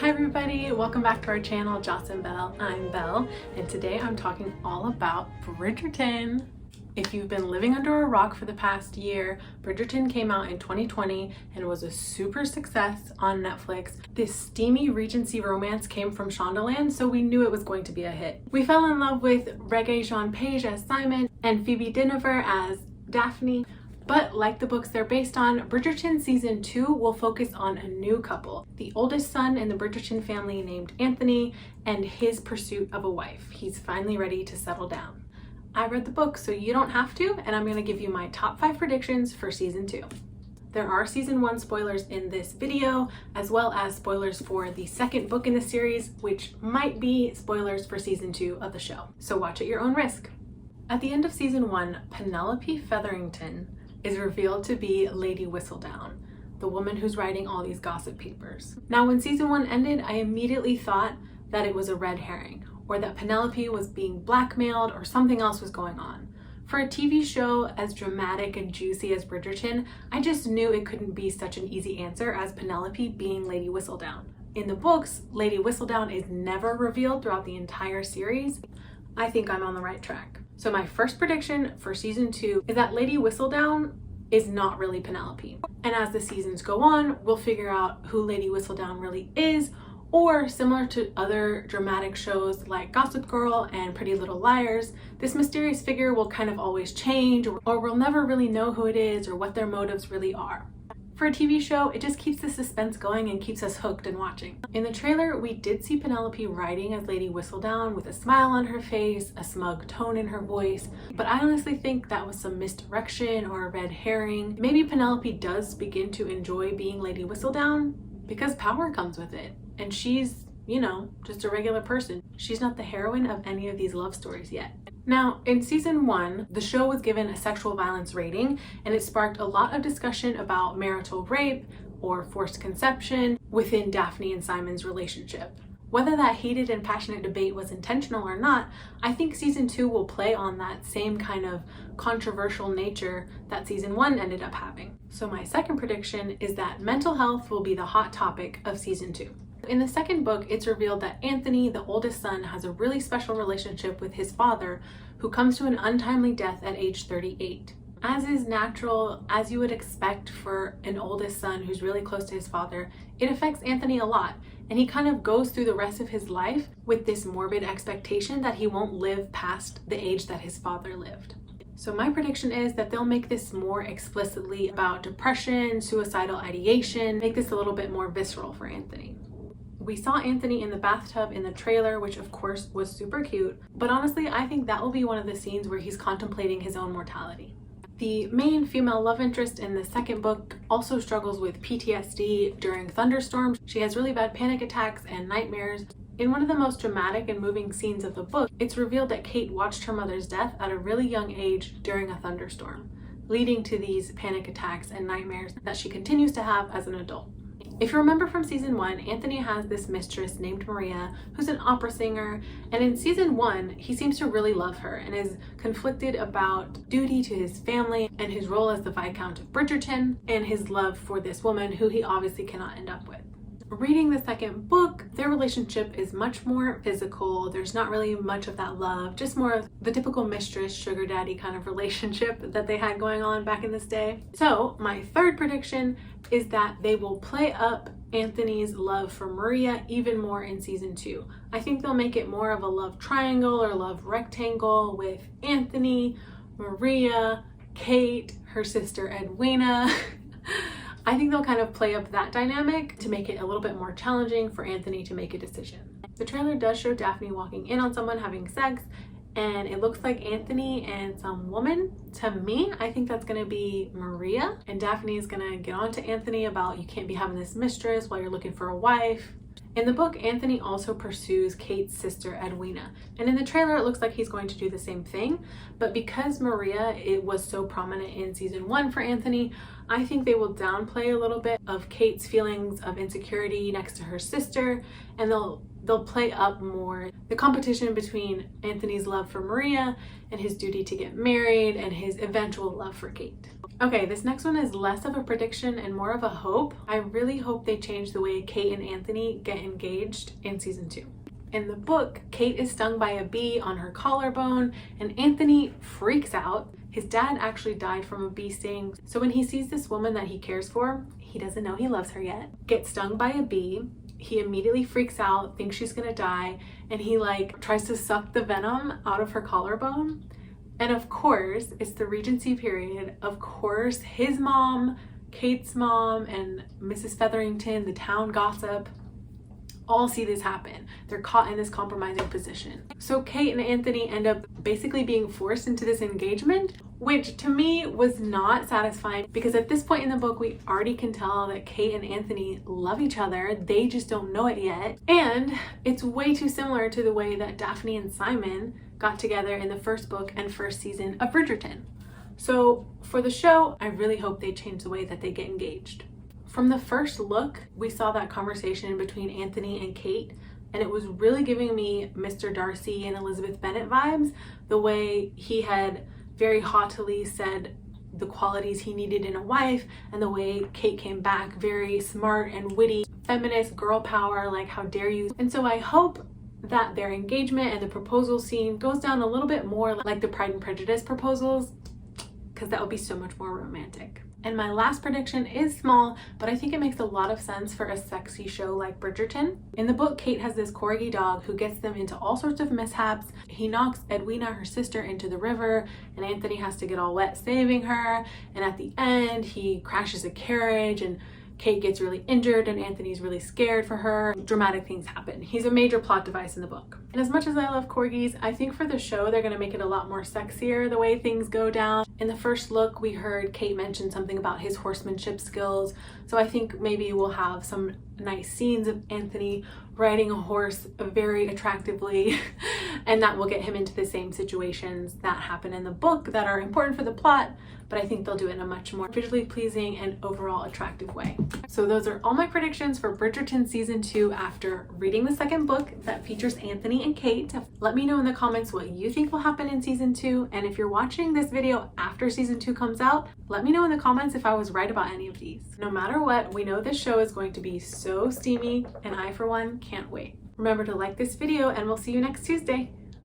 Hi everybody, welcome back to our channel, Joss and Belle. I'm Belle, and today I'm talking all about Bridgerton. If you've been living under a rock for the past year, Bridgerton came out in 2020 and was a super success on Netflix. This steamy regency romance came from Shondaland, so we knew it was going to be a hit. We fell in love with Jean Page as Simon and Pheobe Dynevor as Daphne. But like the books they're based on, Bridgerton Season 2 will focus on a new couple, the oldest son in the Bridgerton family named Anthony and his pursuit of a wife. He's finally ready to settle down. I read the book, so you don't have to, and I'm going to give you my top 5 predictions for Season 2. There are Season 1 spoilers in this video, as well as spoilers for the second book in the series, which might be spoilers for Season 2 of the show. So watch at your own risk. At the end of Season 1, Penelope Featherington is revealed to be Lady Whistledown, the woman who's writing all these gossip papers. Now, when Season 1 ended, I immediately thought that it was a red herring, or that Penelope was being blackmailed, or something else was going on. For a TV show as dramatic and juicy as Bridgerton, I just knew it couldn't be such an easy answer as Penelope being Lady Whistledown. In the books, Lady Whistledown is never revealed throughout the entire series. I think I'm on the right track. So my first prediction for Season 2 is that Lady Whistledown is not really Penelope. And as the seasons go on, we'll figure out who Lady Whistledown really is, or similar to other dramatic shows like Gossip Girl and Pretty Little Liars, this mysterious figure will kind of always change, or we'll never really know who it is or what their motives really are. For a TV show, it just keeps the suspense going and keeps us hooked and watching. In the trailer, we did see Penelope writing as Lady Whistledown with a smile on her face, a smug tone in her voice, but I honestly think that was some misdirection or a red herring. Maybe Penelope does begin to enjoy being Lady Whistledown because power comes with it, and she's, you know, just a regular person. She's not the heroine of any of these love stories yet. Now, in Season 1, the show was given a sexual violence rating, and it sparked a lot of discussion about marital rape or forced conception within Daphne and Simon's relationship. Whether that heated and passionate debate was intentional or not, I think Season 2 will play on that same kind of controversial nature that Season 1 ended up having. So my second prediction is that mental health will be the hot topic of Season 2. In the second book, it's revealed that Anthony, the oldest son, has a really special relationship with his father, who comes to an untimely death at age 38. As is natural, as you would expect for an oldest son who's really close to his father, it affects Anthony a lot, and he kind of goes through the rest of his life with this morbid expectation that he won't live past the age that his father lived. So my prediction is that they'll make this more explicitly about depression, suicidal ideation, make this a little bit more visceral for Anthony. We saw Anthony in the bathtub in the trailer, which of course was super cute, but honestly, I think that will be one of the scenes where he's contemplating his own mortality. The main female love interest in the second book also struggles with PTSD during thunderstorms. She has really bad panic attacks and nightmares. In one of the most dramatic and moving scenes of the book, it's revealed that Kate watched her mother's death at a really young age during a thunderstorm, leading to these panic attacks and nightmares that she continues to have as an adult. If you remember from Season 1, Anthony has this mistress named Maria, who's an opera singer, and in Season 1, he seems to really love her and is conflicted about duty to his family and his role as the Viscount of Bridgerton and his love for this woman who he obviously cannot end up with. Reading the second book, their relationship is much more physical. There's not really much of that love, just more of the typical mistress, sugar daddy kind of relationship that they had going on back in this day. So my third prediction is that they will play up Anthony's love for Maria even more in Season 2. I think they'll make it more of a love triangle or love rectangle with Anthony, Maria, Kate, her sister Edwina. I think they'll kind of play up that dynamic to make it a little bit more challenging for Anthony to make a decision. The trailer does show Daphne walking in on someone having sex, and it looks like Anthony and some woman. To me, I think that's gonna be Maria, and Daphne is gonna get on to Anthony about you can't be having this mistress while you're looking for a wife. In the book, Anthony also pursues Kate's sister Edwina, and in the trailer it looks like he's going to do the same thing, but because Maria was so prominent in Season 1 for Anthony, I think they will downplay a little bit of Kate's feelings of insecurity next to her sister, and they'll play up more the competition between Anthony's love for Maria and his duty to get married and his eventual love for Kate. Okay, this next one is less of a prediction and more of a hope. I really hope they change the way Kate and Anthony get engaged in season 2. In the book, Kate is stung by a bee on her collarbone and Anthony freaks out. His dad actually died from a bee sting, so when he sees this woman that he cares for, he doesn't know he loves her yet, gets stung by a bee, he immediately freaks out, thinks she's gonna die, and he tries to suck the venom out of her collarbone. And of course, it's the Regency period. Of course, his mom, Kate's mom, and Mrs. Featherington, the town gossip, all see this happen. They're caught in this compromising position. So Kate and Anthony end up basically being forced into this engagement, which to me was not satisfying because at this point in the book, we already can tell that Kate and Anthony love each other. They just don't know it yet. And it's way too similar to the way that Daphne and Simon got together in the first book and first season of Bridgerton. So for the show, I really hope they change the way that they get engaged. From the first look, we saw that conversation between Anthony and Kate, and it was really giving me Mr. Darcy and Elizabeth Bennet vibes, the way he had very haughtily said the qualities he needed in a wife, and the way Kate came back very smart and witty, feminist, girl power, like how dare you. And so I hope that their engagement and the proposal scene goes down a little bit more like the Pride and Prejudice proposals, because that would be so much more romantic. And my last prediction is small, but I think it makes a lot of sense for a sexy show like Bridgerton. In the book, Kate has this Corgi dog who gets them into all sorts of mishaps. He knocks Edwina, her sister, into the river, and Anthony has to get all wet saving her. And at the end, he crashes a carriage and Kate gets really injured and Anthony's really scared for her. Dramatic things happen. He's a major plot device in the book. And as much as I love corgis, I think for the show, they're gonna make it a lot more sexier the way things go down. In the first look, we heard Kate mention something about his horsemanship skills. So I think maybe we'll have some nice scenes of Anthony riding a horse very attractively and that will get him into the same situations that happen in the book that are important for the plot, but I think they'll do it in a much more visually pleasing and overall attractive way. So those are all my predictions for Bridgerton season 2 after reading the second book that features Anthony and Kate. Let me know in the comments what you think will happen in season 2, and if you're watching this video after season 2 comes out, let me know in the comments if I was right about any of these. No matter what, we know this show is going to be so steamy, and I for one can't wait. Remember to like this video and we'll see you next Tuesday.